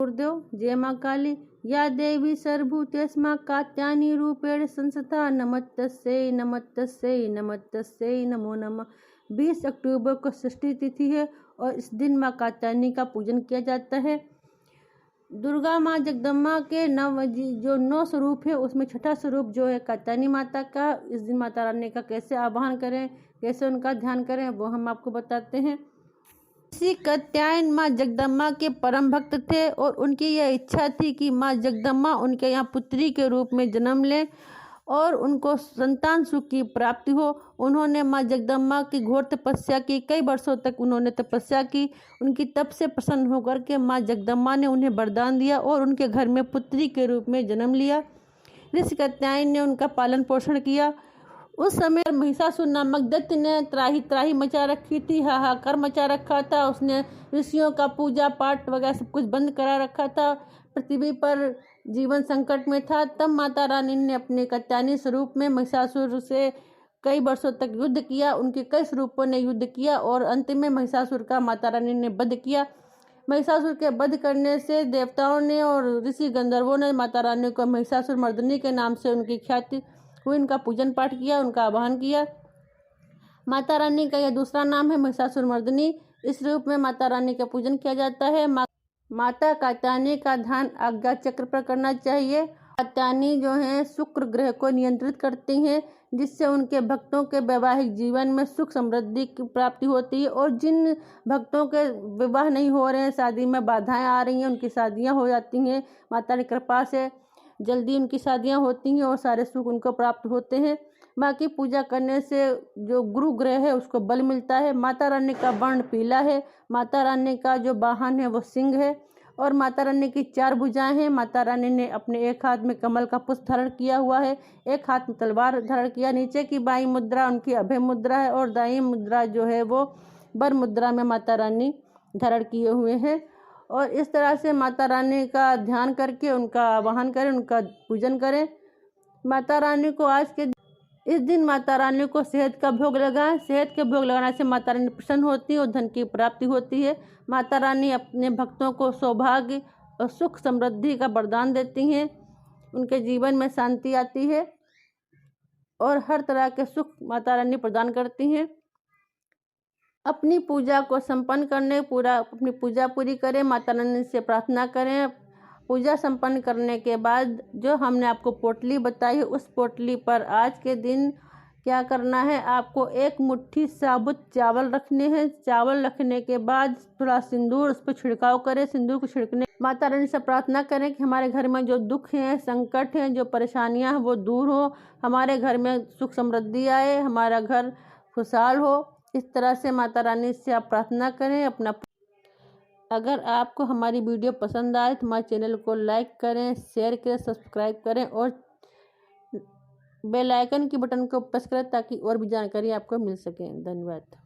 गुरुदेव जय माँ काली। या देवी सर्वभूतेस्मा कात्यायनी रूपेण संस्था नमस्तस्यै नमस्तस्यै नमस्तस्यै नमो नमः। 20 अक्टूबर को षष्ठी तिथि है और इस दिन माँ कात्यायनी का पूजन किया जाता है। दुर्गा माँ जगदम्बा के जो 9 स्वरूप है उसमें छठा स्वरूप जो है कात्यायनी माता का। इस दिन माता रानी का कैसे आवाहन करें, कैसे उनका ध्यान करें, वो हम आपको बताते हैं। ऋषि कात्यायन माँ जगदम्बा के परम भक्त थे और उनकी यह इच्छा थी कि माँ जगदम्बा उनके यहाँ पुत्री के रूप में जन्म लें और उनको संतान सुख की प्राप्ति हो। उन्होंने माँ जगदम्बा की घोर तपस्या की, कई वर्षों तक उन्होंने तपस्या की। उनकी तप से प्रसन्न होकर के माँ जगदम्बा ने उन्हें वरदान दिया और उनके घर में पुत्री के रूप में जन्म लिया। ऋषि कात्यायन ने उनका पालन पोषण किया। उस समय महिषासुर नामक दैत्य ने त्राही त्राही मचा रखी थी, हाहाकार मचा रखा था। उसने ऋषियों का पूजा पाठ वगैरह सब कुछ बंद करा रखा था। पृथ्वी पर जीवन संकट में था। तब माता रानी ने अपने कात्यायनी स्वरूप में महिषासुर से कई वर्षों तक युद्ध किया। उनके कई स्वरूपों ने युद्ध किया और अंत में महिषासुर का माता रानी ने वध किया। महिषासुर के वध करने से देवताओं ने और ऋषि गंधर्वों ने माता रानी को महिषासुर मर्दिनी के नाम से उनकी ख्याति हुई, उनका पूजन पाठ किया, उनका आवाहन किया। माता रानी का यह दूसरा नाम है महिषासुर मर्दिनी। इस रूप में माता रानी का पूजन किया जाता है। माता कात्यायनी का ध्यान आज्ञा चक्र पर करना चाहिए। कात्यायनी जो है शुक्र ग्रह को नियंत्रित करती हैं, जिससे उनके भक्तों के वैवाहिक जीवन में सुख समृद्धि की प्राप्ति होती है। और जिन भक्तों के विवाह नहीं हो रहे हैं, शादी में बाधाएं आ रही हैं, उनकी शादियां हो जाती हैं। माता की कृपा से जल्दी उनकी शादियां होती हैं और सारे सुख उनको प्राप्त होते हैं। माँ की पूजा करने से जो गुरु ग्रह है उसको बल मिलता है। माता रानी का वर्ण पीला है। माता रानी का जो वाहन है वो सिंह है और माता रानी की 4 भुजाएं हैं। माता रानी ने अपने एक हाथ में कमल का पुष्प धारण किया हुआ है, एक हाथ में तलवार धारण किया। नीचे की बाई मुद्रा उनकी अभय मुद्रा है और दाई मुद्रा जो है वो वर मुद्रा में माता रानी धारण किए हुए हैं। और इस तरह से माता रानी का ध्यान करके उनका आवाहन करें, उनका पूजन करें। माता रानी को इस दिन माता रानी को शहद का भोग लगाएं। शहद के भोग लगाने से माता रानी प्रसन्न होती है और धन की प्राप्ति होती है। माता रानी अपने भक्तों को सौभाग्य और सुख समृद्धि का वरदान देती हैं। उनके जीवन में शांति आती है और हर तरह के सुख माता रानी प्रदान करती हैं। अपनी पूजा को संपन्न अपनी पूजा पूरी करें, माता रानी से प्रार्थना करें। पूजा संपन्न करने के बाद जो हमने आपको पोटली बताई है, उस पोटली पर आज के दिन क्या करना है, आपको 1 मुट्ठी साबुत चावल रखने हैं। चावल रखने के बाद थोड़ा सिंदूर उस पर छिड़काव करें। सिंदूर को छिड़कने माता रानी से प्रार्थना करें कि हमारे घर में जो दुख हैं, संकट हैं, जो परेशानियां हैं वो दूर हो, हमारे घर में सुख समृद्धि आए, हमारा घर खुशहाल हो। इस तरह से माता रानी से आप प्रार्थना करें। अगर आपको हमारी वीडियो पसंद आए तो हमारे चैनल को लाइक करें, शेयर करें, सब्सक्राइब करें और बेल आइकन की बटन को प्रेस करें ताकि और भी जानकारी आपको मिल सके। धन्यवाद।